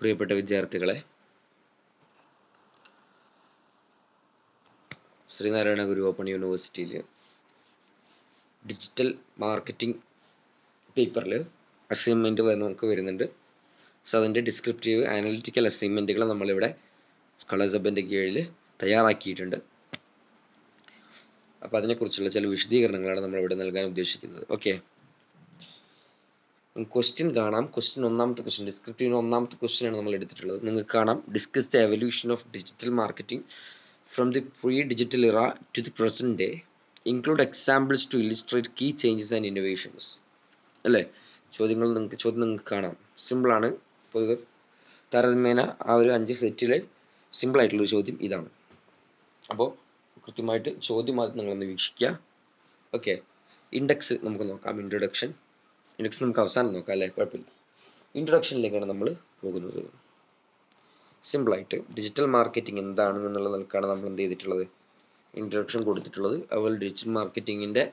പ്രിയപ്പെട്ട വിദ്യാർത്ഥികളെ, ശ്രീനാരായണ ഗുരു ഓപ്പൺ യൂണിവേഴ്സിറ്റിയിൽ ഡിജിറ്റൽ മാർക്കറ്റിംഗ് പേപ്പറിൽ അസൈൻമെൻറ്റ് നമുക്ക് വരുന്നുണ്ട്. സോ അതിൻ്റെ ഡിസ്ക്രിപ്റ്റീവ് അനലിറ്റിക്കൽ അസൈൻമെൻറ്റുകൾ നമ്മളിവിടെ സ്കോളേഴ്സ് ഹബിൻ്റെ കീഴിൽ തയ്യാറാക്കിയിട്ടുണ്ട്. അപ്പോൾ അതിനെക്കുറിച്ചുള്ള ചില വിശദീകരണങ്ങളാണ് നമ്മളിവിടെ നൽകാൻ ഉദ്ദേശിക്കുന്നത്. ഓക്കെ, ക്വസ്റ്റ്യൻ കാണാം. ഒന്നാമത്തെ ക്വസ്റ്റ്യൻ, ഡിസ്ക്രിപ്റ്റീവിന് ഒന്നാമത്തെ ക്വസ്റ്റ്യൻ ആണ് നമ്മൾ എടുത്തിട്ടുള്ളത്. നിങ്ങൾക്ക് കാണാം, discuss the evolution of digital marketing from the pre digital era to the present day, include examples to illustrate key changes and innovations. അല്ലേ, ചോദ്യം നിങ്ങൾക്ക് കാണാം. സിമ്പിളാണ്. പൊതുവെ താരതമ്യേന ആ ഒരു 5 സെറ്റിൽ സിമ്പിളായിട്ടുള്ളൊരു ചോദ്യം ഇതാണ്. അപ്പോൾ കൃത്യമായിട്ട് ചോദ്യം ആദ്യം നിങ്ങളൊന്ന് വീക്ഷിക്കുക. ഓക്കെ, ഇൻഡെക്സ് നമുക്ക് നോക്കാം. ഇൻഡെക്സ് നമുക്ക് അവസാനം നോക്കാം, അല്ലേ, കുഴപ്പമില്ല. ഇൻട്രൊഡക്ഷനിലേക്കാണ് നമ്മൾ പോകുന്നത്. സിമ്പിളായിട്ട് ഡിജിറ്റൽ മാർക്കറ്റിംഗ് എന്താണ് എന്നുള്ള നിലക്കാണ് നമ്മൾ എന്ത് ചെയ്തിട്ടുള്ളത്, ഇൻട്രൊഡക്ഷൻ കൊടുത്തിട്ടുള്ളത്. അതുപോലെ ഡിജിറ്റൽ മാർക്കറ്റിങ്ങിൻ്റെ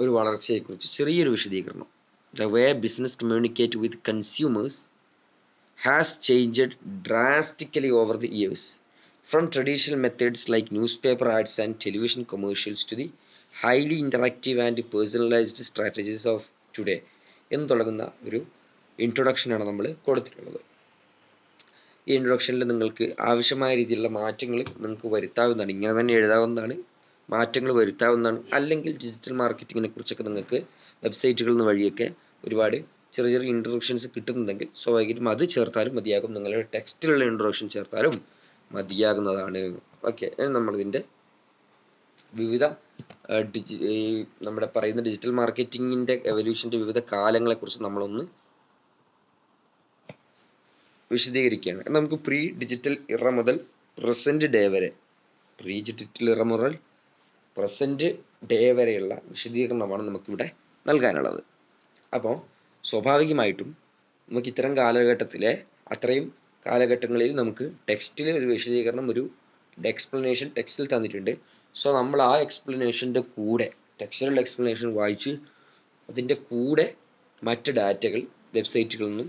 ഒരു വളർച്ചയെക്കുറിച്ച് ചെറിയൊരു വിശദീകരണം. The way business communicate with consumers has changed drastically over the years, from traditional methods like newspaper ads and television commercials to the highly interactive and personalised strategies of today എന്ന് തുടങ്ങുന്ന ഒരു ഇൻട്രൊഡക്ഷനാണ് നമ്മൾ കൊടുത്തിട്ടുള്ളത്. ഈ ഇൻട്രൊഡക്ഷനിൽ നിങ്ങൾക്ക് ആവശ്യമായ രീതിയിലുള്ള മാറ്റങ്ങൾ നിങ്ങൾക്ക് വരുത്താവുന്നതാണ്. ഇങ്ങനെ തന്നെ എഴുതാവുന്നതാണ്, മാറ്റങ്ങൾ വരുത്താവുന്നതാണ്. അല്ലെങ്കിൽ ഡിജിറ്റൽ മാർക്കറ്റിങ്ങിനെ കുറിച്ചൊക്കെ നിങ്ങൾക്ക് വെബ്സൈറ്റുകളിൽ നിന്ന് വഴിയൊക്കെ ഒരുപാട് ചെറിയ ചെറിയ ഇൻട്രൊഡക്ഷൻസ് കിട്ടുന്നുണ്ടെങ്കിൽ സ്വാഭാവികമായിട്ടും അത് ചേർത്താലും മതിയാകും. നിങ്ങളുടെ ടെക്സ്റ്റിലുള്ള ഇൻട്രൊഡക്ഷൻ ചേർത്താലും മതിയാകുന്നതാണ്. ഓക്കെ, നമ്മളിതിൻ്റെ വിവിധ നമ്മുടെ പറയുന്ന ഡിജിറ്റൽ മാർക്കറ്റിങ്ങിൻ്റെ എവല്യൂഷൻ്റെ വിവിധ കാലങ്ങളെക്കുറിച്ച് നമ്മളൊന്ന് വിശദീകരിക്കുകയാണ്. നമുക്ക് പ്രീ ഡിജിറ്റൽ ഇറ മുതൽ പ്രസന്റ് ഡേ വരെ, വരെയുള്ള വിശദീകരണമാണ് നമുക്കിവിടെ നൽകാനുള്ളത്. അപ്പോൾ സ്വാഭാവികമായിട്ടും നമുക്ക് ഇത്തരം കാലഘട്ടത്തിലെ അത്രയും കാലഘട്ടങ്ങളിൽ നമുക്ക് ടെക്സ്റ്റിൽ ഒരു വിശദീകരണം, ഒരു എക്സ്പ്ലനേഷൻ ടെക്സ്റ്റിൽ തന്നിട്ടുണ്ട്. സോ നമ്മൾ ആ എക്സ്പ്ലനേഷൻ്റെ കൂടെ, ടെക്സ്റ്റിലുള്ള എക്സ്പ്ലനേഷൻ വായിച്ച് അതിൻ്റെ കൂടെ മറ്റ് ഡാറ്റകൾ വെബ്സൈറ്റുകളിൽ നിന്നും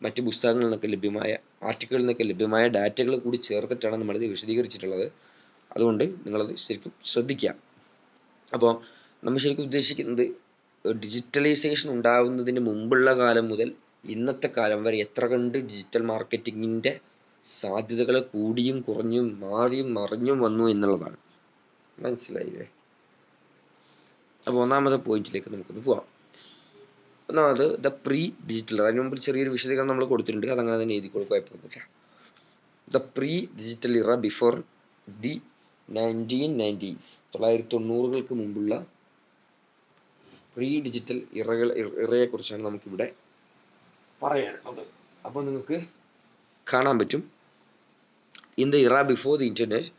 മറ്റ് പുസ്തകങ്ങളിൽ നിന്നൊക്കെ ലഭ്യമായ, ആർട്ടിക്കിളിൽ നിന്നൊക്കെ ലഭ്യമായ ഡാറ്റകൾ കൂടി ചേർത്തിട്ടാണ് നമ്മളിത് വിശദീകരിച്ചിട്ടുള്ളത്. അതുകൊണ്ട് നിങ്ങളത് ശരിക്കും ശ്രദ്ധിക്കുക. അപ്പോൾ നമ്മൾ ശരിക്കും ഉദ്ദേശിക്കുന്നത് ഡിജിറ്റലൈസേഷൻ ഉണ്ടാവുന്നതിന് മുമ്പുള്ള കാലം മുതൽ ഇന്നത്തെ കാലം വരെ എത്ര കണ്ട് ഡിജിറ്റൽ മാർക്കറ്റിങ്ങിൻ്റെ സാധ്യതകൾ കൂടിയും കുറഞ്ഞും മാറിയും മറിഞ്ഞും വന്നു എന്നുള്ളതാണ്. മനസ്സിലായില്ലേ? അപ്പോൾ ഒന്നാമത്തെ പോയിന്റിലേക്ക് നമുക്കൊന്ന് പോവാം. ഒന്നാമത് ദ പ്രീ ഡിജിറ്റൽ, അതിന് മുമ്പ് ചെറിയൊരു വിശദീകരണം നമ്മൾ കൊടുത്തിട്ടുണ്ട്, അതങ്ങനെ തന്നെ എഴുതി കൊടുക്കുക, കുഴപ്പമൊന്നുമില്ല. ദ പ്രീ ഡിജിറ്റൽ ഇറ ബിഫോർ ദി 1990s, 1990-കൾക്ക് മുമ്പുള്ള പ്രീ ഡിജിറ്റൽ ഇറയെക്കുറിച്ചാണ് നമുക്കിവിടെ പറയാനുള്ളത്. അപ്പോൾ നിങ്ങൾക്ക് കാണാൻ പറ്റും, ഇൻ ദ ഇറ before the internet,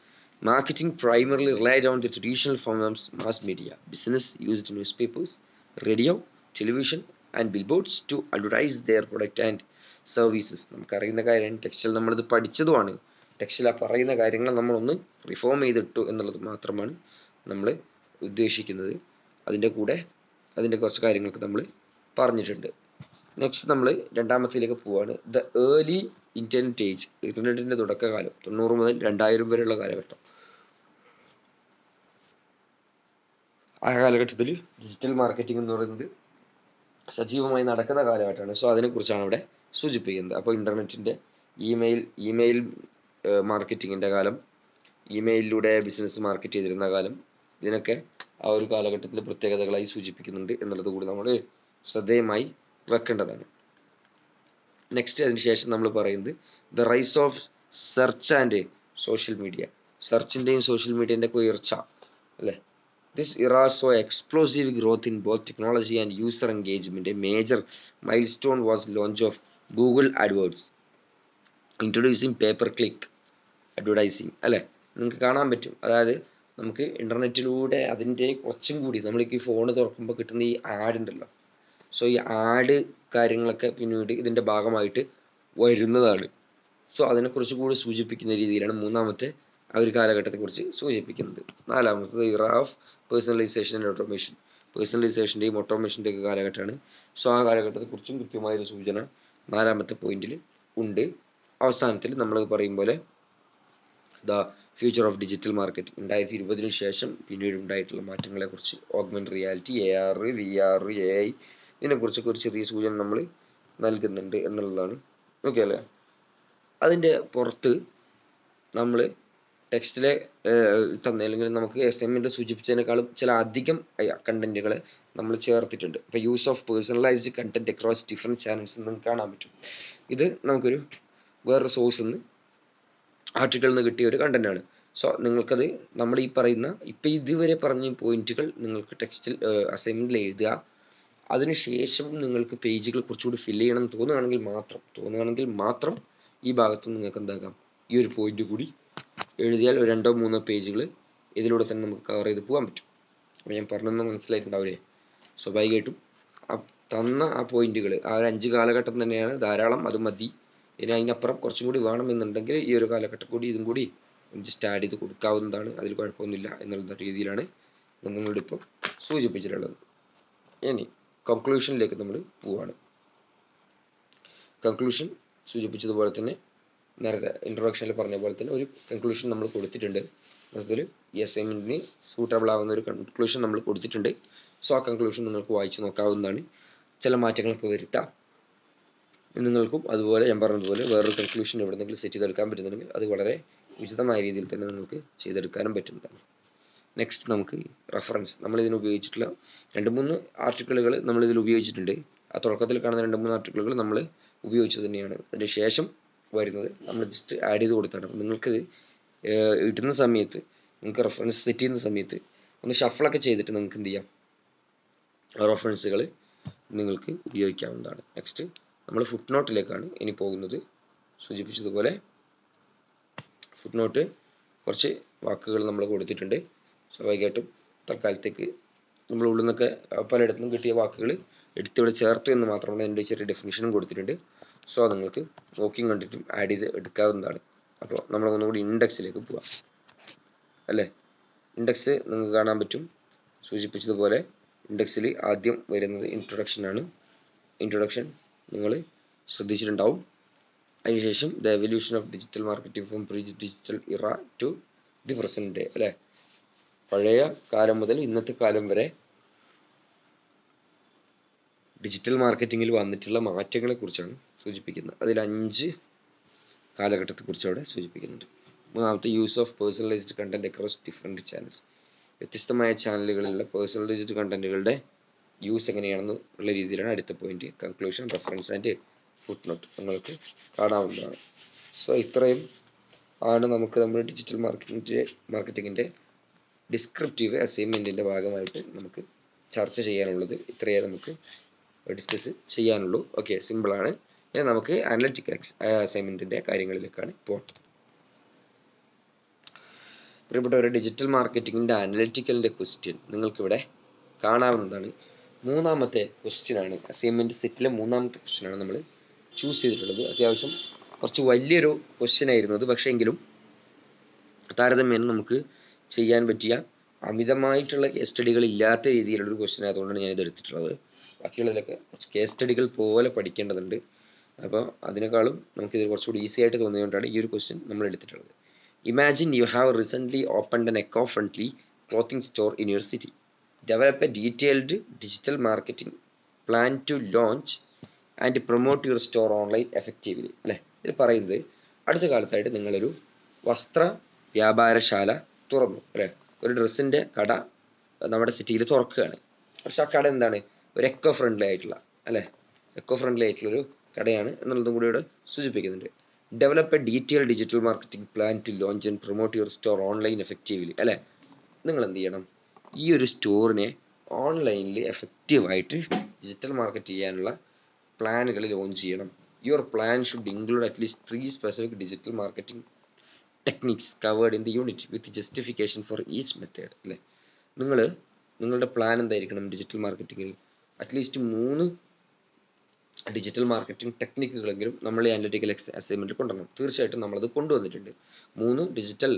marketing primarily relied on the traditional forms of mass media. Business used newspapers, radio, television and billboards to advertise their product and services. നമുക്കറിയുന്ന കാര്യം, ടെക്സ്റ്റിൽ നമ്മളിത് പഠിച്ചതുമാണ്. ടെക്സ്റ്റിൽ ആ പറയുന്ന കാര്യങ്ങൾ നമ്മളൊന്ന് റിഫോം ചെയ്തിട്ടു എന്നുള്ളത് മാത്രമാണ് നമ്മൾ ഉദ്ദേശിക്കുന്നത്. അതിൻ്റെ കൂടെ അതിൻ്റെ കുറച്ച് കാര്യങ്ങളൊക്കെ നമ്മൾ പറഞ്ഞിട്ടുണ്ട്. നെക്സ്റ്റ് നമ്മൾ രണ്ടാമത്തേലേക്ക് പോവാണ്. ദ ഏർലി ഇൻ്റർനെറ്റ് ഏജ്, ഇൻ്റർനെറ്റിൻ്റെ തുടക്കകാലം 90 മുതൽ 2000 വരെയുള്ള കാലഘട്ടം. ആ കാലഘട്ടത്തിൽ ഡിജിറ്റൽ മാർക്കറ്റിംഗ് എന്ന് പറയുന്നത് സജീവമായി നടക്കുന്ന കാലഘട്ടമാണ്. സോ അതിനെക്കുറിച്ചാണ് ഇവിടെ സൂചിപ്പിക്കുന്നത്. അപ്പോൾ ഇൻ്റർനെറ്റിൻ്റെ ഇമെയിൽ മാർക്കറ്റിങ്ങിൻ്റെ കാലം, ഇമെയിലിലൂടെ ബിസിനസ് മാർക്കറ്റ് ചെയ്തിരുന്ന കാലം, ഇതിനൊക്കെ ആ ഒരു കാലഘട്ടത്തിലെ പ്രത്യേകതകളായി സൂചിപ്പിക്കുന്നുണ്ട് എന്നുള്ളത് കൂടി നമ്മൾ ശ്രദ്ധേയമായി വെക്കേണ്ടതാണ്. നെക്സ്റ്റ് അതിനുശേഷം നമ്മൾ പറയുന്നത് the rise of search and social media, സെർച്ചിൻ്റെയും സോഷ്യൽ മീഡിയൻ്റെ ഒക്കെ ഉയർച്ച, അല്ലേ. This era saw explosive growth in both technology and user engagement. A major milestone was launch of Google AdWords, introducing pay per click advertising, അല്ലേ. നിങ്ങൾക്ക് കാണാൻ പറ്റും, അതായത് നമുക്ക് ഇൻ്റർനെറ്റിലൂടെ അതിൻ്റെ കുറച്ചും കൂടി, നമ്മൾക്ക് ഈ ഫോൺ തുറക്കുമ്പോൾ കിട്ടുന്ന ഈ ആഡ് ഉണ്ടല്ലോ, സോ ഈ ആഡ് കാര്യങ്ങളൊക്കെ പിന്നീട് ഇതിൻ്റെ ഭാഗമായിട്ട് വരുന്നതാണ്. സോ അതിനെക്കുറിച്ച് കൂടി സൂചിപ്പിക്കുന്ന രീതിയിലാണ് മൂന്നാമത്തെ ആ ഒരു കാലഘട്ടത്തെക്കുറിച്ച് സൂചിപ്പിക്കുന്നത്. നാലാമത്തത് era of personalisation and automation, ഓട്ടോമേഷൻ്റെയും ഒക്കെ കാലഘട്ടമാണ്. സോ ആ കാലഘട്ടത്തെക്കുറിച്ചും കൃത്യമായൊരു സൂചന നാലാമത്തെ പോയിന്റിൽ ഉണ്ട്. അവസാനത്തിൽ നമ്മൾ പറയും പോലെ the future of digital market 2020 ശേഷം പിന്നീട് ഉണ്ടായിട്ടുള്ള മാറ്റങ്ങളെ കുറിച്ച്, augment reality, AR, VR, AI ഇതിനെക്കുറിച്ചൊക്കെ ഒരു ചെറിയ സൂചന നമ്മൾ നൽകുന്നുണ്ട് എന്നുള്ളതാണ്. ഓക്കെ അല്ലേ? അതിൻ്റെ പുറത്ത് നമ്മൾ ടെക്സ്റ്റിലെ തന്നെ അല്ലെങ്കിൽ നമുക്ക് അസൈൻമെന്റ് സൂചിപ്പിച്ചതിനേക്കാളും ചില അധികം കണ്ടന്റുകൾ നമ്മൾ ചേർത്തിട്ടുണ്ട്. ഇപ്പോൾ use of personalised content across different channels നിങ്ങൾക്ക് കാണാൻ പറ്റും. ഇത് നമുക്കൊരു വേറൊരു സോഴ്സിൽ നിന്ന് ആർട്ടിക്കിളിൽ നിന്ന് കിട്ടിയ ഒരു കണ്ടന്റ് ആണ്. സോ നിങ്ങൾക്കത് നമ്മൾ ഈ പറയുന്ന ഇപ്പം ഇതുവരെ പറഞ്ഞ പോയിന്റുകൾ നിങ്ങൾക്ക് ടെക്സ്റ്റിൽ അസൈൻമെന്റിൽ എഴുതുക. അതിനുശേഷം നിങ്ങൾക്ക് പേജുകൾ കുറച്ചുകൂടി ഫില്ല് ചെയ്യണം തോന്നുകയാണെങ്കിൽ മാത്രം ഈ ഭാഗത്ത് നിങ്ങൾക്ക് എന്താക്കാം, ഈ ഒരു പോയിന്റ് കൂടി എഴുതിയാൽ ഒരു 2-3 പേജുകൾ ഇതിലൂടെ തന്നെ നമുക്ക് കവർ ചെയ്ത് പോകാൻ പറ്റും. അപ്പോൾ ഞാൻ പറഞ്ഞൊന്നും മനസ്സിലായിട്ടുണ്ടാവില്ലേ? സ്വാഭാവികമായിട്ടും തന്ന ആ പോയിന്റുകൾ ആ ഒരു 5 കാലഘട്ടം തന്നെയാണ് ധാരാളം, അത് മതി. ഇനി അതിനപ്പുറം കുറച്ചും കൂടി വേണമെന്നുണ്ടെങ്കിൽ ഈ ഒരു കാലഘട്ടം കൂടി ഇതും കൂടി ജസ്റ്റ് ആഡ് ചെയ്ത് കൊടുക്കാവുന്നതാണ്. അതിൽ കുഴപ്പമൊന്നുമില്ല എന്നുള്ള രീതിയിലാണ് ഞാൻ നിങ്ങളുടെ ഇപ്പോൾ സൂചിപ്പിച്ചിട്ടുള്ളത്. ഇനി കൺക്ലൂഷനിലേക്ക് നമ്മൾ പോവാണ്. കൺക്ലൂഷൻ സൂചിപ്പിച്ചതുപോലെ തന്നെ നേരത്തെ ഇൻട്രൊഡക്ഷനിൽ പറഞ്ഞ പോലെ തന്നെ ഒരു കൺക്ലൂഷൻ നമ്മൾ കൊടുത്തിട്ടുണ്ട്. അതിൽ ഈ അസൈൻമെന്റിന് സൂട്ടബിൾ ആവുന്ന ഒരു കൺക്ലൂഷൻ നമ്മൾ കൊടുത്തിട്ടുണ്ട്. സോ ആ കൺക്ലൂഷൻ നിങ്ങൾക്ക് വായിച്ച് നോക്കാവുന്നതാണ്. ചില മാറ്റങ്ങളൊക്കെ വരുത്താം നിങ്ങൾക്കും. അതുപോലെ ഞാൻ പറഞ്ഞതുപോലെ വേറൊരു കൺക്ലൂഷൻ എവിടെന്നെങ്കിലും സെറ്റ് ചെയ്തെടുക്കാൻ പറ്റുന്നുണ്ടെങ്കിൽ അത് വളരെ ഉചിതമായ രീതിയിൽ തന്നെ നിങ്ങൾക്ക് ചെയ്തെടുക്കാനും പറ്റുന്നതാണ്. നെക്സ്റ്റ് നമുക്ക് റെഫറൻസ്. നമ്മൾ ഇതിന് ഉപയോഗിച്ചിട്ടുള്ള 2-3 ആർട്ടിക്കിളുകൾ നമ്മൾ ഇതിൽ ഉപയോഗിച്ചിട്ടുണ്ട്. ആ തുടക്കത്തിൽ കാണുന്ന 2-3 ആർട്ടിക്കിളുകൾ നമ്മൾ ഉപയോഗിച്ചത് തന്നെയാണ്. അതിന് ശേഷം വരുന്നത് നമ്മൾ ജസ്റ്റ് ആഡ് ചെയ്ത് കൊടുത്താണ്. നിങ്ങൾക്ക് ഇടുന്ന സമയത്ത്, നിങ്ങൾക്ക് റെഫറൻസ് സെറ്റ് ചെയ്യുന്ന സമയത്ത് ഒന്ന് ഷഫിളൊക്കെ ചെയ്തിട്ട് നിങ്ങൾക്ക് എന്ത് ചെയ്യാം, റെഫറൻസുകൾ നിങ്ങൾക്ക് ഉപയോഗിക്കാവുന്നതാണ്. നെക്സ്റ്റ് നമ്മൾ ഫുട് നോട്ടിലേക്കാണ് ഇനി പോകുന്നത്. സൂചിപ്പിച്ചതുപോലെ ഫുട് നോട്ട് കുറച്ച് വാക്കുകൾ നമ്മൾ കൊടുത്തിട്ടുണ്ട്. സ്വാഭാവികമായിട്ടും തൽക്കാലത്തേക്ക് നമ്മൾ ഉള്ളിൽ നിന്നൊക്കെ പലയിടത്തും കിട്ടിയ വാക്കുകൾ എടുത്തിവിടെ ചേർത്തു എന്ന് മാത്രമല്ല, എൻ്റെ ചെറിയ ഡെഫിനിഷനും കൊടുത്തിട്ടുണ്ട്. സോ നിങ്ങൾക്ക് നോക്കിയും കണ്ടിട്ടും ആഡ് ചെയ്ത് എടുക്കാവുന്നതാണ്. അപ്പോൾ നമ്മൾ ഒന്നുകൂടി ഇൻഡെക്സിലേക്ക് പോവാം അല്ലേ? ഇൻഡെക്സ് നിങ്ങൾക്ക് കാണാൻ പറ്റും. സൂചിപ്പിച്ചതുപോലെ ഇൻഡെക്സിൽ ആദ്യം വരുന്നത് ഇൻട്രൊഡക്ഷൻ ആണ്. ഇൻട്രൊഡക്ഷൻ നിങ്ങൾ ശ്രദ്ധിച്ചിട്ടുണ്ടാവും. അതിനുശേഷം the evolution of digital marketing from pre digital era to the present day അല്ലേ? പഴയ കാലം മുതൽ ഇന്നത്തെ കാലം വരെ ഡിജിറ്റൽ മാർക്കറ്റിങ്ങിൽ വന്നിട്ടുള്ള മാറ്റങ്ങളെ കുറിച്ചാണ് സൂചിപ്പിക്കുന്നത്. അതിൽ 5 കാലഘട്ടത്തെ കുറിച്ച് അവിടെ സൂചിപ്പിക്കുന്നുണ്ട്. മൂന്നാമത്തെ use of personalised content across different channels. വ്യത്യസ്തമായ ചാനലുകളിലുള്ള പേഴ്സണലൈസ്ഡ് കണ്ടന്റുകളുടെ യൂസ് എങ്ങനെയാണെന്ന് ഉള്ള രീതിയിലാണ് അടുത്ത point. Conclusion, reference and footnote നിങ്ങൾക്ക് കാണാവുന്നതാണ്. സോ ഇത്രയും ആണ് നമുക്ക് നമ്മുടെ ഡിജിറ്റൽ മാർക്കറ്റിങ്ങിൻ്റെ ഡിസ്ക്രിപ്റ്റീവ് അസൈൻമെൻറ്റിൻ്റെ ഭാഗമായിട്ട് നമുക്ക് ചർച്ച ചെയ്യാനുള്ളത്. ഇത്രയേ നമുക്ക് ഡിസ്കസ് ചെയ്യാനുള്ളൂ. ഓക്കെ, സിമ്പിളാണ്. ഇനി നമുക്ക് അനലിറ്റിക്കൽ അസൈൻമെൻറ്റിൻ്റെ കാര്യങ്ങളിലേക്കാണ് പോകാം. പ്രിയപ്പെട്ടവരെ, ഡിജിറ്റൽ മാർക്കറ്റിങ്ങിൻ്റെ അനലിറ്റിക്കലിൻ്റെ ക്വസ്റ്റ്യൻ നിങ്ങൾക്കിവിടെ കാണാവുന്നതാണ്. മൂന്നാമത്തെ ക്വസ്റ്റ്യൻ ആണ്, അസൈൻമെൻറ്റ് സെറ്റിലെ മൂന്നാമത്തെ ക്വസ്റ്റ്യൻ ആണ് നമ്മൾ ചൂസ് ചെയ്തിട്ടുള്ളത്. അത്യാവശ്യം കുറച്ച് വലിയൊരു ക്വസ്റ്റ്യൻ ആയിരുന്നു അത്. പക്ഷേ എങ്കിലും താരതമ്യേന നമുക്ക് ചെയ്യാൻ പറ്റിയ അമിതമായിട്ടുള്ള കേസ് സ്റ്റഡികൾ ഇല്ലാത്ത രീതിയിലുള്ളൊരു ക്വസ്റ്റ്യൻ ആയതുകൊണ്ടാണ് ഞാനിത് എടുത്തിട്ടുള്ളത്. ബാക്കിയുള്ളതിലൊക്കെ കുറച്ച് കേസ് സ്റ്റഡികൾ പോലെ പഠിക്കേണ്ടതുണ്ട്. അപ്പോൾ അതിനേക്കാളും നമുക്കിത് കുറച്ചുകൂടി ഈസി ആയിട്ട് തോന്നിയതുകൊണ്ടാണ് ഈ ഒരു ക്വസ്റ്റ്യൻ നമ്മൾ എടുത്തിട്ടുള്ളത്. Imagine you have recently opened an eco friendly clothing store in your city. Develop a detailed digital marketing plan to launch and promote your store online effectively അല്ലേ? ഇത് പറയുന്നത് അടുത്ത കാലത്തായിട്ട് നിങ്ങളൊരു വസ്ത്ര വ്യാപാരശാല തുറന്നു അല്ലേ? ഒരു ഡ്രസ്സിൻ്റെ കട നമ്മുടെ സിറ്റിയിൽ തുറക്കുകയാണ്. പക്ഷെ ആ കട എന്താണ്? ഒരു എക്കോ ഫ്രണ്ട്ലി ആയിട്ടുള്ള അല്ലേ? എക്കോ ഫ്രണ്ട്ലി ആയിട്ടുള്ളൊരു കടയാണ് എന്നുള്ളതും കൂടി ഇവിടെ സൂചിപ്പിക്കുന്നുണ്ട്. Develop a detail digital marketing plan to launch and promote your store online effectively അല്ലേ? നിങ്ങൾ എന്ത് ചെയ്യണം? ഈ ഒരു സ്റ്റോറിനെ ഓൺലൈനിൽ എഫക്റ്റീവായിട്ട് ഡിജിറ്റൽ മാർക്കറ്റ് ചെയ്യാനുള്ള പ്ലാനുകൾ ലോഞ്ച് ചെയ്യണം. Your plan should include at least 3 specific digital marketing techniques covered in the unit with justification for each method അല്ലേ? നിങ്ങളുടെ പ്ലാൻ എന്തായിരിക്കണം? ഡിജിറ്റൽ മാർക്കറ്റിങ്ങിൽ അറ്റ്ലീസ്റ്റ് 3 ഡിജിറ്റൽ മാർക്കറ്റിംഗ് ടെക്നിക്കുകളെങ്കിലും നമ്മൾ ഈ അനലിറ്റിക്കൽ അസൈൻമെൻറ്റിൽ കൊണ്ടുവരണം. തീർച്ചയായിട്ടും നമ്മളത് കൊണ്ടുവന്നിട്ടുണ്ട്. 3 ഡിജിറ്റൽ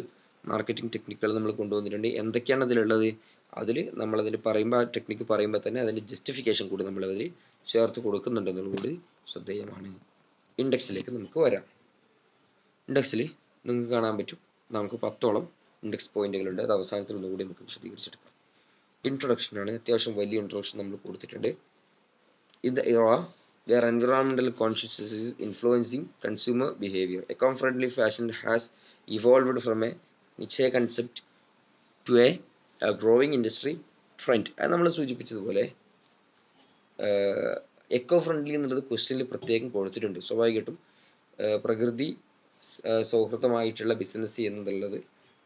മാർക്കറ്റിംഗ് ടെക്നിക്കുകൾ നമ്മൾ കൊണ്ടുവന്നിട്ടുണ്ട്. എന്തൊക്കെയാണ് അതിലുള്ളത്? അതിൽ നമ്മളതിൽ പറയുമ്പോൾ, ആ ടെക്നിക്ക് പറയുമ്പോൾ തന്നെ അതിൻ്റെ ജസ്റ്റിഫിക്കേഷൻ കൂടി നമ്മളതിൽ ചേർത്ത് കൊടുക്കുന്നുണ്ടെന്നുള്ളത് കൂടി ശ്രദ്ധേയമാണ്. ഇൻഡെക്സിലേക്ക് നമുക്ക് വരാം. ഇൻഡെക്സിൽ നിങ്ങൾക്ക് കാണാൻ പറ്റും നമുക്ക് 10ഓളം ഇൻഡെക്സ് പോയിന്റുകളുണ്ട്. അത് അവസാനത്തിൽ ഒന്നുകൂടി നമുക്ക് വിശദീകരിച്ചെടുക്കാം. ഇൻട്രൊഡക്ഷൻ ആണ്, അത്യാവശ്യം വലിയ ഇൻട്രൊഡക്ഷൻ നമ്മൾ കൊടുത്തിട്ടുണ്ട്. In the era where environmental consciousness is influencing consumer behavior, eco-friendly fashion has evolved from a niche concept to a growing industry trend. അത് നമ്മൾ സൂചിപ്പിച്ചതുപോലെ എക്കോ ഫ്രണ്ട്ലി എന്നുള്ളത് ക്വസ്റ്റ്യനിൽ പ്രത്യേകം കൊടുത്തിട്ടുണ്ട്. സ്വാഭാവികമായിട്ടും പ്രകൃതി സൗഹൃദമായിട്ടുള്ള ബിസിനസ് എന്നുള്ളത്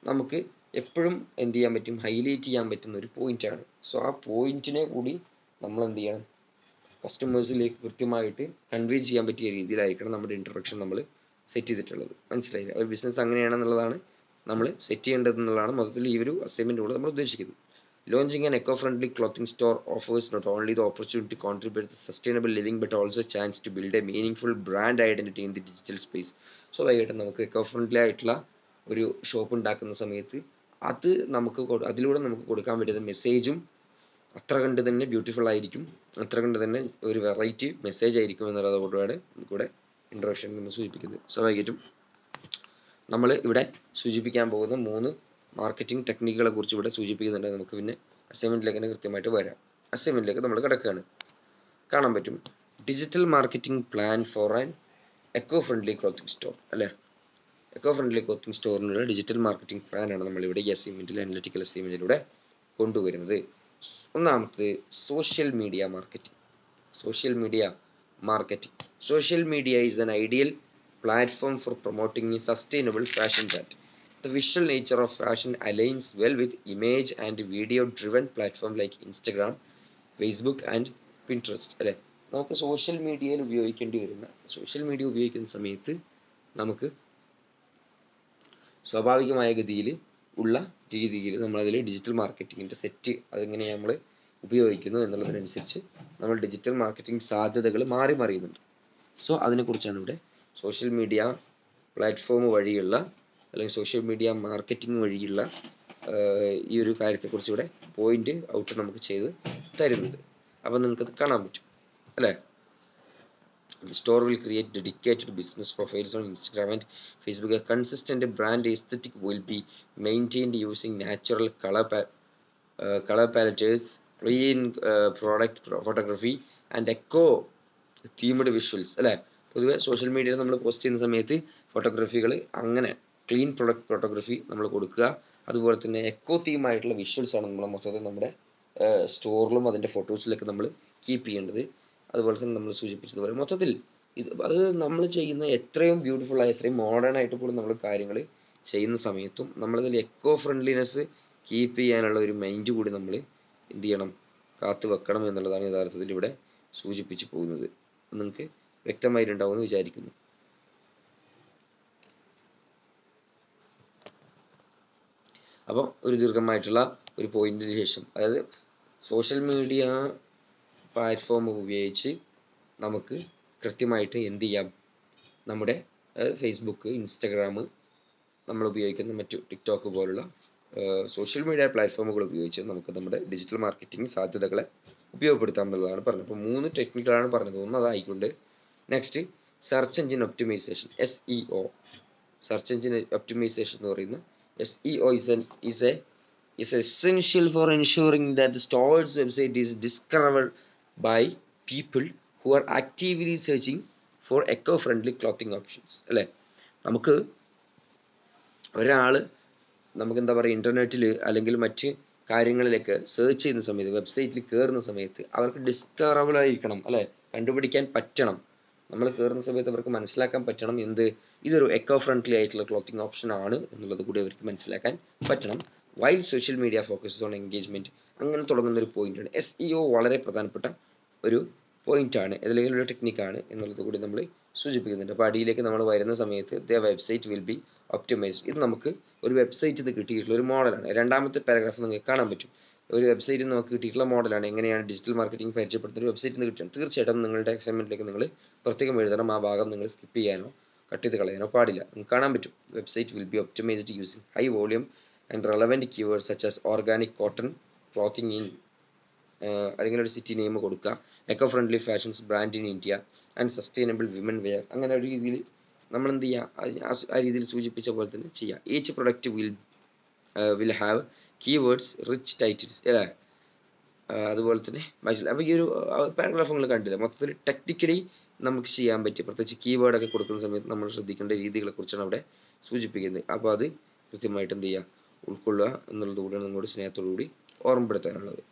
നമുക്ക് എപ്പോഴും എന്ത് ചെയ്യാൻ പറ്റും, ഹൈലൈറ്റ് ചെയ്യാൻ പറ്റുന്ന ഒരു പോയിന്റാണ്. സോ ആ പോയിന്റിനെ കൂടി നമ്മൾ എന്ത് ചെയ്യണം, കസ്റ്റമേഴ്സിലേക്ക് കൃത്യമായിട്ട് കൺവേ ചെയ്യാൻ പറ്റിയ രീതിയിലായിരിക്കണം നമ്മുടെ ഇൻട്രൊഡക്ഷൻ നമ്മൾ സെറ്റ് ചെയ്തിട്ടുള്ളത്. മനസ്സിലായില്ല? ഒരു ബിസിനസ് അങ്ങനെയാണെന്നുള്ളതാണ് നമ്മൾ സെറ്റ് ചെയ്യേണ്ടത് എന്നുള്ളതാണ് മൊത്തത്തിൽ ഈ ഒരു അസൈൻമെൻറ്റോട് നമ്മൾ ഉദ്ദേശിക്കുന്നത്. Launching an eco-friendly clothing store offers not only the opportunity to contribute to sustainable living but also a chance to build a meaningful brand identity in the digital space. So വൈകിട്ട് നമുക്ക് eco friendly ആയിട്ടുള്ള ഒരു shop ഉണ്ടാക്കുന്ന സമയത്ത് അത് നമുക്ക് അതിലൂടെ നമുക്ക് കൊടുക്കാൻ പറ്റുന്ന മെസ്സേജും അത്ര കണ്ട് തന്നെ ബ്യൂട്ടിഫുൾ ആയിരിക്കും, അത്ര കണ്ട് തന്നെ ഒരു വെറൈറ്റി മെസ്സേജ് ആയിരിക്കും എന്നുള്ളതോടുകൂടെ നമുക്കിവിടെ ഇൻട്രൊഡക്ഷൻ നമ്മൾ സൂചിപ്പിക്കുന്നത്. സ്വാഭാവികമായിട്ടും നമ്മൾ ഇവിടെ സൂചിപ്പിക്കാൻ പോകുന്ന 3 മാർക്കറ്റിംഗ് ടെക്നിക്കുകളെ കുറിച്ച് ഇവിടെ സൂചിപ്പിക്കുന്നുണ്ട്. നമുക്ക് പിന്നെ അസൈൻമെന്റിലേക്ക് തന്നെ കൃത്യമായിട്ട് വരാം. അസൈൻമെന്റിലേക്ക് നമ്മൾ കിടക്കുകയാണ്. കാണാൻ പറ്റും digital marketing plan for an eco friendly clothing store അല്ലേ. എക്കോ ഫ്രണ്ട്ലി ക്ലോത്തിങ് സ്റ്റോറിനുള്ള ഡിജിറ്റൽ മാർക്കറ്റിംഗ് പ്ലാനാണ് നമ്മളിവിടെ ഈ അസൈൻമെന്റിൽ അനലിറ്റിക്കൽ അസൈൻമെന്റിലൂടെ കൊണ്ടുവരുന്നത്. ഒന്നാമത്തെ social media marketing. Social media marketing. Social media is an ideal platform for promoting a sustainable fashion brand. The visual nature of fashion aligns well with image and video driven platform like Instagram, Facebook and Pinterest. അല്ലേ, നമുക്ക് social മീഡിയയിൽ ഉപയോഗിക്കേണ്ടി വരുന്ന social media ഉപയോഗിക്കുന്ന സമയത്ത് നമുക്ക് സ്വാഭാവികമായ ഗതിയിൽ ഉള്ള രീതിയിൽ നമ്മളതിൽ ഡിജിറ്റൽ മാർക്കറ്റിങ്ങിൻ്റെ സെറ്റ് അതെങ്ങനെ നമ്മൾ ഉപയോഗിക്കുന്നു എന്നുള്ളതിനനുസരിച്ച് നമ്മൾ ഡിജിറ്റൽ മാർക്കറ്റിംഗ് സാധ്യതകൾ മാറി മറിയുന്നുണ്ട്. സോ അതിനെക്കുറിച്ചാണ് ഇവിടെ സോഷ്യൽ മീഡിയ പ്ലാറ്റ്ഫോം വഴിയുള്ള അല്ലെങ്കിൽ സോഷ്യൽ മീഡിയ മാർക്കറ്റിംഗ് വഴിയുള്ള ഈ ഒരു കാര്യത്തെക്കുറിച്ച് ഇവിടെ പോയിന്റ് ഔട്ട് നമുക്ക് ചെയ്ത് തരുന്നത്. അപ്പം നിങ്ങൾക്കത് കാണാൻ പറ്റും അല്ലേ. The store will create dedicated business profiles on Instagram and Facebook. A consistent brand aesthetic will be maintained using natural color palettes, clean product photography and eco themed visuals അല്ലേ. പൊതുവെ സോഷ്യൽ മീഡിയയിൽ നമ്മൾ പോസ്റ്റ് ചെയ്യുന്ന സമയത്ത് ഫോട്ടോഗ്രാഫികൾ അങ്ങനെ clean product photography നമ്മൾ കൊടുക്കുക. അതുപോലെ തന്നെ എക്കോ തീം ആയിട്ടുള്ള വിഷ്വൽസ് ആണ് നമ്മൾ മൊത്തത്തിൽ നമ്മുടെ സ്റ്റോറിലും അതിൻ്റെ ഫോട്ടോസിലൊക്കെ നമ്മൾ കീപ്പ് ചെയ്യേണ്ടത്. അതുപോലെ തന്നെ നമ്മൾ സൂചിപ്പിച്ചതുപോലെ മൊത്തത്തിൽ അത് നമ്മൾ ചെയ്യുന്ന എത്രയും ബ്യൂട്ടിഫുൾ ആയി എത്രയും മോഡേൺ ആയിട്ട് പോലും നമ്മൾ കാര്യങ്ങൾ ചെയ്യുന്ന സമയത്തും നമ്മളതിൽ എക്കോ ഫ്രണ്ട്ലിനെസ് കീപ്പ് ചെയ്യാനുള്ള ഒരു മൈൻഡ് കൂടി നമ്മൾ എന്ത് ചെയ്യണം, കാത്തു വെക്കണം എന്നുള്ളതാണ് യഥാർത്ഥത്തിൽ ഇവിടെ സൂചിപ്പിച്ച് പോകുന്നത്. നിങ്ങൾക്ക് വ്യക്തമായിട്ടുണ്ടാവുമെന്ന് വിചാരിക്കുന്നു. അപ്പോൾ ഒരു ദീർഘമായിട്ടുള്ള ഒരു പോയിന്റിന് ശേഷം, അതായത് സോഷ്യൽ മീഡിയ പ്ലാറ്റ്ഫോം ഉപയോഗിച്ച് നമുക്ക് കൃത്യമായിട്ട് എന്ത് ചെയ്യാം, നമ്മുടെ ഫേസ്ബുക്ക്, ഇൻസ്റ്റഗ്രാം, നമ്മൾ ഉപയോഗിക്കുന്ന മറ്റു ടിക്ടോക്ക് പോലുള്ള സോഷ്യൽ മീഡിയ പ്ലാറ്റ്ഫോമുകൾ ഉപയോഗിച്ച് നമുക്ക് നമ്മുടെ ഡിജിറ്റൽ മാർക്കറ്റിംഗ് സാധ്യതകളെ ഉപയോഗപ്പെടുത്താം എന്നുള്ളതാണ് പറഞ്ഞത്. അപ്പോൾ 3 ടെക്നിക്കുകളാണ് പറഞ്ഞത്. ഒന്ന് അതായിക്കൊണ്ട് next search engine optimisation, SEO. Search engine optimisation എന്ന് പറയുന്ന SEO is essential for ensuring that the store's website is discovered by people who are actively searching for eco-friendly clothing options അല്ലേ. നമുക്ക് എന്താ പറയുക, ഇൻ്റർനെറ്റിൽ അല്ലെങ്കിൽ മറ്റ് കാര്യങ്ങളിലേക്ക് സെർച്ച് ചെയ്യുന്ന സമയത്ത്, വെബ്സൈറ്റിൽ കയറുന്ന സമയത്ത് അവർക്ക് ഡിസ്കവറബിൾ ആയിരിക്കണം അല്ലേ, കണ്ടുപിടിക്കാൻ പറ്റണം. നമ്മൾ കയറുന്ന സമയത്ത് അവർക്ക് മനസ്സിലാക്കാൻ പറ്റണം ഇതൊരു എക്കോ ഫ്രണ്ട്ലി ആയിട്ടുള്ള ക്ലോത്തിങ് ഓപ്ഷൻ ആണ് എന്നുള്ളത് കൂടി അവർക്ക് മനസ്സിലാക്കാൻ പറ്റണം. While social media focuses on engagement, അങ്ങനെ തുടങ്ങുന്ന ഒരു പോയിന്റാണ്. SEO വളരെ പ്രധാനപ്പെട്ട ഒരു പോയിന്റാണ്, ഏതെങ്കിലും ഒരു ടെക്നിക്കാണ് എന്നുള്ളത് കൂടി നമ്മൾ സൂചിപ്പിക്കുന്നുണ്ട്. അപ്പോൾ അടിയിലേക്ക് നമ്മൾ വരുന്ന സമയത്ത് the website will be optimised. ഇത് നമുക്ക് ഒരു വെബ്സൈറ്റിൽ നിന്ന് കിട്ടിയിട്ടുള്ള ഒരു മോഡലാണ്. രണ്ടാമത്തെ പാരഗ്രാഫ് നിങ്ങൾക്ക് കാണാൻ പറ്റും. ഒരു വെബ്സൈറ്റിൽ നിന്ന് നമുക്ക് കിട്ടിയിട്ടുള്ള മോഡലാണ്, എങ്ങനെയാണ് ഡിജിറ്റൽ മാർക്കറ്റിംഗ് പരിചയപ്പെടുത്തുന്ന ഒരു വെബ്സൈറ്റിൽ നിന്ന് കിട്ടിയാണ്. തീർച്ചയായിട്ടും നിങ്ങളുടെ അസൈൻമെന്റിലേക്ക് നിങ്ങൾ പ്രത്യേകം എഴുതണം. ആ ഭാഗം നിങ്ങൾ സ്കിപ്പ് ചെയ്യാനോ കട്ട് ചെയ്ത് കളയാനോ പാടില്ല. നിങ്ങൾക്ക് കാണാൻ പറ്റും website will be optimised using high volume and relevant keywords such as organic cotton clothing in അല്ലെങ്കിൽ ഒരു സിറ്റി നെയിം കൊടുക്കുക, eco friendly fashions brand in India and sustainable women wear. അങ്ങനെ ഒരു രീതിയിൽ നമ്മൾ എന്ത് ചെയ്യുക, ആ രീതിയിൽ സൂചിപ്പിച്ച പോലെ തന്നെ ചെയ്യുക. Each product will have keywords rich titles അല്ലേ. അതുപോലെ തന്നെ അപ്പോൾ ഈ ഒരു പാരഗ്രാഫ് നിങ്ങൾ കണ്ടില്ല. മൊത്തത്തിൽ ടെക്നിക്കലി നമുക്ക് ചെയ്യാൻ പറ്റിയ പ്രത്യേകിച്ച് കീവേഡൊക്കെ കൊടുക്കുന്ന സമയത്ത് നമ്മൾ ശ്രദ്ധിക്കേണ്ട രീതികളെ കുറിച്ചാണ് അവിടെ സൂചിപ്പിക്കുന്നത്. അപ്പോൾ അത് കൃത്യമായിട്ട് എന്ത് ചെയ്യുക, ഉൾക്കൊള്ളുക എന്നുള്ളത് കൂടിയാണ് നിങ്ങളോട് സ്നേഹത്തോടു കൂടി ഓർമ്മപ്പെടുത്താനുള്ളത്.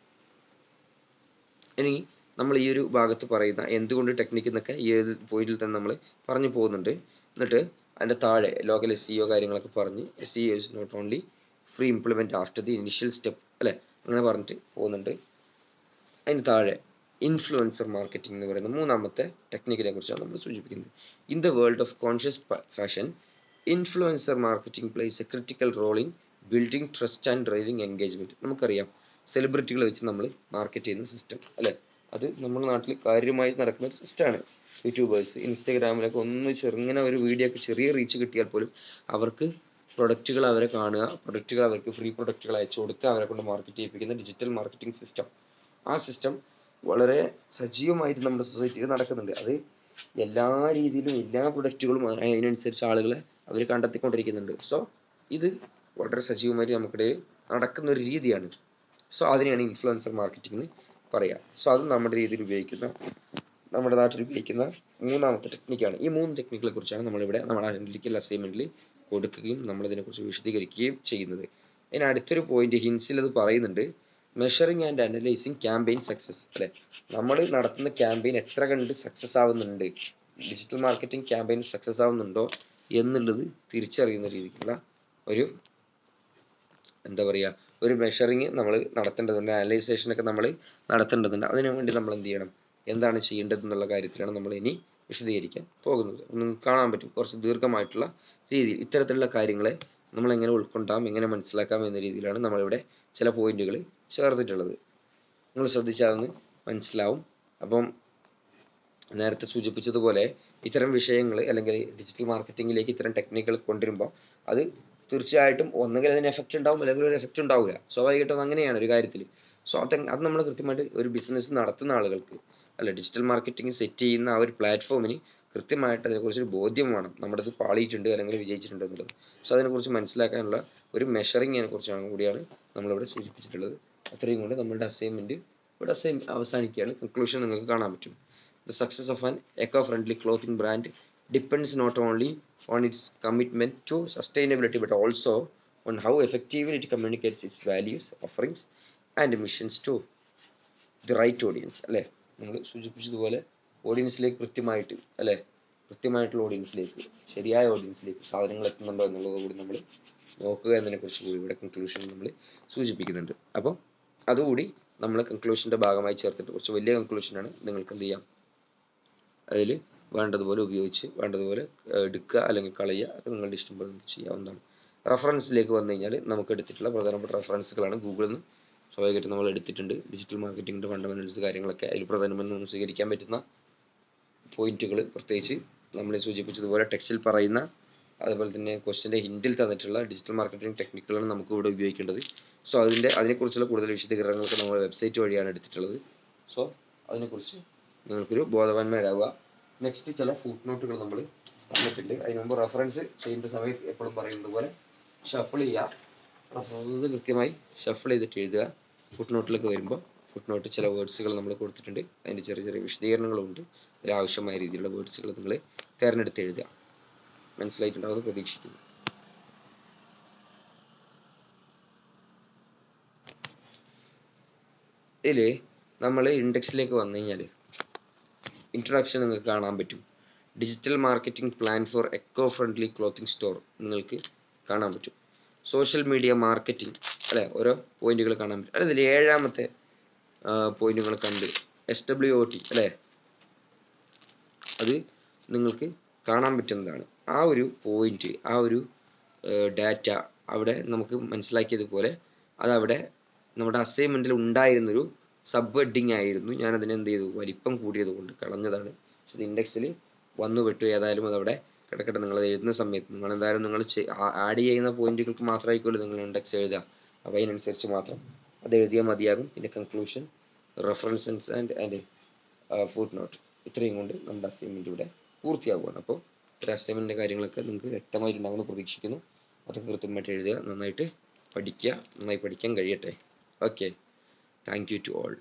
ഇനി നമ്മൾ ഈ ഒരു ഭാഗത്ത് പറയുന്ന എന്തുകൊണ്ട് ടെക്നിക്ക് എന്നൊക്കെ ഈ ഒരു പോയിന്റിൽ തന്നെ നമ്മൾ പറഞ്ഞു പോകുന്നുണ്ട്. എന്നിട്ട് അതിൻ്റെ താഴെ ലോക്കൽ SEO കാര്യങ്ങളൊക്കെ പറഞ്ഞ് SEO is not only free implement after the initial step അല്ലേ, അങ്ങനെ പറഞ്ഞിട്ട് പോകുന്നുണ്ട്. അതിന് താഴെ ഇൻഫ്ലുവൻസർ മാർക്കറ്റിംഗ് എന്ന് പറയുന്ന മൂന്നാമത്തെ ടെക്നിക്കിനെ കുറിച്ചാണ് നമ്മൾ സൂചിപ്പിക്കുന്നത്. In the world of conscious fashion, influencer marketing plays a critical role in building trust and driving engagement. നമുക്കറിയാം സെലിബ്രിറ്റികളെ വെച്ച് നമ്മൾ മാർക്കറ്റ് ചെയ്യുന്ന സിസ്റ്റം അല്ലേ, അത് നമ്മുടെ നാട്ടിൽ കാര്യമായി നടക്കുന്ന ഒരു സിസ്റ്റമാണ്. യൂട്യൂബേഴ്സ് ഇൻസ്റ്റാഗ്രാമിലൊക്കെ ഒന്ന് ചെറുങ്ങനെ ഒരു വീഡിയോ ഒക്കെ ചെറിയ റീച്ച് കിട്ടിയാൽ പോലും അവർക്ക് പ്രൊഡക്റ്റുകൾ അവരെ കാണുക, പ്രൊഡക്റ്റുകൾ അവർക്ക് ഫ്രീ പ്രൊഡക്റ്റുകൾ അയച്ചു കൊടുക്കുക, അവരെ കൊണ്ട് മാർക്കറ്റ് ചെയ്യിപ്പിക്കുന്ന ഡിജിറ്റൽ മാർക്കറ്റിംഗ് സിസ്റ്റം. ആ സിസ്റ്റം വളരെ സജീവമായിട്ട് നമ്മുടെ സൊസൈറ്റിയിൽ നടക്കുന്നുണ്ട്. അത് എല്ലാ രീതിയിലും എല്ലാ പ്രൊഡക്റ്റുകളും അതിനനുസരിച്ച് ആളുകളെ അവർ കണ്ടെത്തിക്കൊണ്ടിരിക്കുന്നുണ്ട്. സോ ഇത് വളരെ സജീവമായിട്ട് നമുക്കിടയിൽ നടക്കുന്ന ഒരു രീതിയാണ്. സോ അതിനെയാണ് ഇൻഫ്ലുവൻസർ മാർക്കറ്റിംഗ് എന്ന് പറയുക. സോ അത് നമ്മുടെ രീതിയിൽ ഉപയോഗിക്കുന്ന, നമ്മുടെ നാട്ടിൽ ഉപയോഗിക്കുന്ന മൂന്നാമത്തെ ടെക്നിക്കാണ്. ഈ മൂന്ന് ടെക്നിക്കുകളെ കുറിച്ചാണ് നമ്മളിവിടെ നമ്മുടെ അനലിറ്റിക്കൽ അസൈൻമെന്റിൽ കൊടുക്കുകയും നമ്മളിതിനെക്കുറിച്ച് വിശദീകരിക്കുകയും ചെയ്യുന്നത്. ഇനി അടുത്തൊരു പോയിന്റ് ഹിൻസിൽ അത് പറയുന്നുണ്ട്, measuring and analysing campaign success അല്ലെ. നമ്മൾ നടത്തുന്ന ക്യാമ്പയിൻ എത്ര കണ്ട് സക്സസ് ആവുന്നുണ്ട്, ഡിജിറ്റൽ മാർക്കറ്റിംഗ് ക്യാമ്പയിൻ സക്സസ് ആവുന്നുണ്ടോ എന്നുള്ളത് തിരിച്ചറിയുന്ന രീതിക്കുള്ള ഒരു എന്താ പറയുക, ഒരു മെഷറിങ് നമ്മൾ നടത്തേണ്ടതുണ്ട്, അനലൈസേഷൻ ഒക്കെ നമ്മൾ നടത്തേണ്ടതുണ്ട്. അതിനു വേണ്ടി നമ്മൾ എന്ത് ചെയ്യണം, എന്താണ് ചെയ്യേണ്ടത് എന്നുള്ള കാര്യത്തിലാണ് നമ്മൾ ഇനി വിശദീകരിക്കാൻ പോകുന്നത്. നിങ്ങൾക്ക് കാണാൻ പറ്റും കുറച്ച് ദീർഘമായിട്ടുള്ള രീതിയിൽ ഇത്തരത്തിലുള്ള കാര്യങ്ങളെ നമ്മൾ എങ്ങനെ ഉൾക്കൊണ്ടാം, എങ്ങനെ മനസ്സിലാക്കാം എന്ന രീതിയിലാണ് നമ്മളിവിടെ ചില പോയിന്റുകൾ ചേർത്തിട്ടുള്ളത്. നിങ്ങൾ ശ്രദ്ധിച്ചാൽ അതൊന്ന് മനസ്സിലാവും. അപ്പം നേരത്തെ സൂചിപ്പിച്ചതുപോലെ ഇത്തരം വിഷയങ്ങൾ അല്ലെങ്കിൽ ഡിജിറ്റൽ മാർക്കറ്റിംഗിലേക്ക് ഇത്തരം ടെക്നിക്കുകൾ കൊണ്ടുവരുമ്പോൾ അത് തീർച്ചയായിട്ടും ഒന്നുകിൽ അതിന് എഫക്റ്റ് ഉണ്ടാവും അല്ലെങ്കിൽ ഒരു എഫക്റ്റ് ഉണ്ടാവില്ല. സ്വാഭാവികമായിട്ടും അങ്ങനെയാണ് ഒരു കാര്യത്തിൽ. സോ അത് നമ്മൾ കൃത്യമായിട്ട് ഒരു ബിസിനസ് നടത്തുന്ന ആളുകൾക്ക് അല്ല, ഡിജിറ്റൽ മാർക്കറ്റിംഗ് സെറ്റ് ചെയ്യുന്ന ആ ഒരു പ്ലാറ്റ്ഫോമിന് കൃത്യമായിട്ട് അതിനെക്കുറിച്ചൊരു ബോധ്യം വേണം, നമ്മുടെ ഇത് പാളിയിട്ടുണ്ട് അല്ലെങ്കിൽ വിജയിച്ചിട്ടുണ്ട് എന്നുള്ളത്. സോ അതിനെക്കുറിച്ച് മനസ്സിലാക്കാനുള്ള ഒരു മെഷറിങ്ങിനെ കുറിച്ചാണ് കൂടിയാണ് നമ്മളിവിടെ സൂചിപ്പിച്ചിട്ടുള്ളത്. അത്രയും കൊണ്ട് നമ്മളുടെ അസൈൻമെന്റ് ഇവിടെ അവസാനിക്കുകയാണ്. കൺക്ലൂഷൻ നിങ്ങൾക്ക് കാണാൻ പറ്റും. The success of an eco-friendly clothing brand depends not only on its commitment to sustainability but also on how effectively it communicates its values, offerings and missions to the right audience അല്ലേ. നമ്മൾ സൂചിപ്പിച്ചതുപോലെ ഓഡിയൻസിലേക്ക് കൃത്യമായിട്ട് അല്ലേ, കൃത്യമായിട്ടുള്ള ഓഡിയൻസിലേക്ക്, ശരിയായ ഓഡിയൻസിലേക്ക് സാധനങ്ങൾ എത്തുന്നുണ്ടോ എന്നുള്ളത് കൂടി നമ്മൾ നോക്കുക എന്നതിനെക്കുറിച്ച് കൂടി ഇവിടെ കൺക്ലൂഷൻ നമ്മൾ സൂചിപ്പിക്കുന്നുണ്ട്. അപ്പോൾ അതുകൂടി നമ്മൾ കൺക്ലൂഷൻ്റെ ഭാഗമായി ചേർത്തിട്ട് കുറച്ച് വലിയ കൺക്ലൂഷനാണ്. നിങ്ങൾക്ക് എന്ത് ചെയ്യാം, അതിൽ വേണ്ടതുപോലെ ഉപയോഗിച്ച് വേണ്ടതുപോലെ എടുക്കുക അല്ലെങ്കിൽ കളയുക, അത് നിങ്ങളുടെ ഇഷ്ടം പോലെ നിങ്ങൾക്ക് ചെയ്യാവുന്നതാണ്. റെഫറൻസിലേക്ക് വന്നു കഴിഞ്ഞാൽ നമുക്ക് എടുത്തിട്ടുള്ള പ്രധാനപ്പെട്ട റെഫറൻസുകളാണ് ഗൂഗിളിൽ നിന്ന് സ്വാഭാവികമായിട്ട് നമ്മൾ എടുത്തിട്ടുണ്ട്. ഡിജിറ്റൽ മാർക്കറ്റിംഗിൻ്റെ ഫണ്ടമെന്റൽസ് കാര്യങ്ങളൊക്കെ അതിൽ പ്രധാനമെന്ന് നമുക്ക് സ്വീകരിക്കാൻ പറ്റുന്ന പോയിന്റുകൾ, പ്രത്യേകിച്ച് നമ്മൾ സൂചിപ്പിച്ചതുപോലെ ടെക്സ്റ്റിൽ പറയുന്ന അതുപോലെ തന്നെ ക്വസ്റ്റ്യൻ്റെ ഹിൻറ്റിൽ തന്നിട്ടുള്ള ഡിജിറ്റൽ മാർക്കറ്റിംഗ് ടെക്നിക്കുകളാണ് നമുക്ക് ഇവിടെ ഉപയോഗിക്കേണ്ടത്. സോ അതിനെക്കുറിച്ചുള്ള കൂടുതൽ വിശദീകരണങ്ങളൊക്കെ നമ്മൾ വെബ്സൈറ്റ് വഴിയാണ് എടുത്തിട്ടുള്ളത്. സോ അതിനെക്കുറിച്ച് നിങ്ങൾക്കൊരു ബോധവാന്മാരാവുക. നെക്സ്റ്റ് ചില ഫുട് നോട്ടുകൾ നമ്മൾ തന്നിട്ടുണ്ട്. അതിന് മുമ്പ് റെഫറൻസ് ചെയ്യുന്ന സമയത്ത് എപ്പോഴും പറയുന്നത് പോലെ ഷഫിൾ ചെയ്യുക, റെഫറൻസ് കൃത്യമായി ഷഫിൾ ചെയ്തിട്ട് എഴുതുക. ഫുട് നോട്ടിലേക്ക് വരുമ്പോൾ ഫുട് നോട്ട് ചില വേർഡ്സുകൾ നമ്മൾ കൊടുത്തിട്ടുണ്ട്, അതിൻ്റെ ചെറിയ ചെറിയ വിശദീകരണങ്ങളുണ്ട്. അതിലാവശ്യമായ രീതിയിലുള്ള വേർഡ്സുകൾ നിങ്ങൾ തിരഞ്ഞെടുത്ത് എഴുതുക. മനസ്സിലായിട്ടുണ്ടാവുമെന്ന് പ്രതീക്ഷിക്കുന്നു. ഇതിൽ നമ്മൾ ഇൻഡെക്സിലേക്ക് വന്നു കഴിഞ്ഞാൽ ഇൻട്രൊഡക്ഷൻ നിങ്ങൾക്ക് കാണാൻ പറ്റും. Digital marketing plan four echo friendly clothing store നിങ്ങൾക്ക് കാണാൻ പറ്റും. സോഷ്യൽ മീഡിയ മാർക്കറ്റിംഗ് അല്ലെ, ഓരോ പോയിന്റുകൾ കാണാൻ പറ്റും. അതിൽ 7ാമത്തെ പോയിന്റുകൾ കണ്ട് SWOT അല്ലേ, അത് നിങ്ങൾക്ക് കാണാൻ പറ്റുന്നതാണ്. ആ ഒരു പോയിന്റ്, ആ ഒരു ഡാറ്റ അവിടെ നമുക്ക് മനസ്സിലാക്കിയതുപോലെ അതവിടെ നമ്മുടെ അസൈൻമെന്റിൽ ഉണ്ടായിരുന്നൊരു സബ് ഹെഡിങ് ആയിരുന്നു. ഞാനതിനെ എന്ത് ചെയ്തു, വലിപ്പം കൂടിയത് കൊണ്ട് കളഞ്ഞതാണ്. പക്ഷെ ഇൻഡെക്സിൽ വന്നു വിട്ടു. ഏതായാലും അതവിടെ കിടക്കട്ടെ. നിങ്ങൾ എഴുതുന്ന സമയത്ത് നിങ്ങൾ എന്തായാലും നിങ്ങൾ ആഡ് ചെയ്യുന്ന പോയിന്റുകൾക്ക് മാത്രമായിരിക്കുമല്ലോ നിങ്ങൾ ഇൻഡെക്സ് എഴുതുക. അപ്പോൾ അതിനനുസരിച്ച് മാത്രം അത് എഴുതിയാൽ മതിയാകും. പിന്നെ conclusion, references and footnote. ഇത്രയും കൊണ്ട് നമ്മുടെ അസൈൻമെൻറ്റ് ഇവിടെ പൂർത്തിയാകുകയാണ്. അപ്പോൾ ഇത്ര അസൈൻമെൻറ്റിൻ്റെ കാര്യങ്ങളൊക്കെ നിങ്ങൾക്ക് വ്യക്തമായിട്ടുണ്ടാകുമെന്ന് പ്രതീക്ഷിക്കുന്നു. അതൊക്കെ കൃത്യമായിട്ട് എഴുതുക, നന്നായിട്ട് പഠിക്കുക, നന്നായി പഠിക്കാൻ കഴിയട്ടെ. Okay, thank you to all.